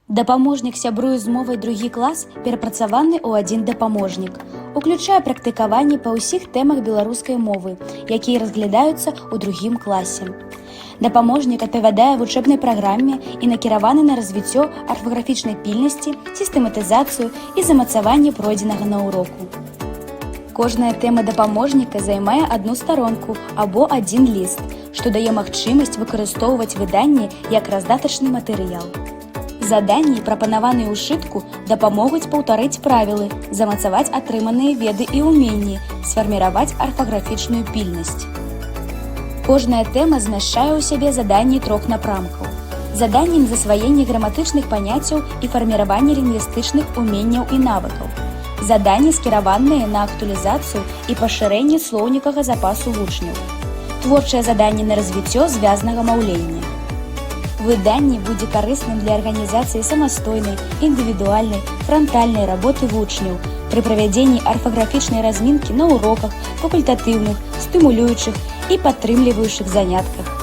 Дапаможнік сябруе з мовай другі клас перапрацаваны ў адзін дапаможнік. Уключае практыкаванні па ўсіх тэмах беларускай мовы, якія разглядаюцца ў другім класе. Дапаможнік адпавядае вучэбнай праграме і накіраваны на развіццё арфаграфічнай пільнасці, сістэматызацыю і замацаванне пройдзенага на уроку. Кожная тэма дапаможніка займае адну старонку або адзін ліст, што дае магчымасць выкарыстоўваць выданні як раздатачны матэрыял. Заданні, прапанаваныя ў сшытку, дапамогуць паўтарыць правілы, замацаваць атрыманыя веды і ўменні, сфарміраваць арфаграфічную пільнасць. Кожная тэма змяшчае ў сябе заданні 3 напрамкаў. Заданні на засваенне граматычных паняццяў і фарміраванне лінгвістычных уменняў і навыкаў. Заданні, скіраваныя на актуалізацыю і пашырэнне слоўнікага запасу вучняў. Творчае заданне на развіццё звязнага маўлення. Выданне будзе карысным для арганізацыі самастойнай, індывідуальнай, франтальнай работы вучняў пры правядзенні арфаграфічнай размінкі на уроках, факультатыўных, стымулюючых і падтрымліваючых занятках.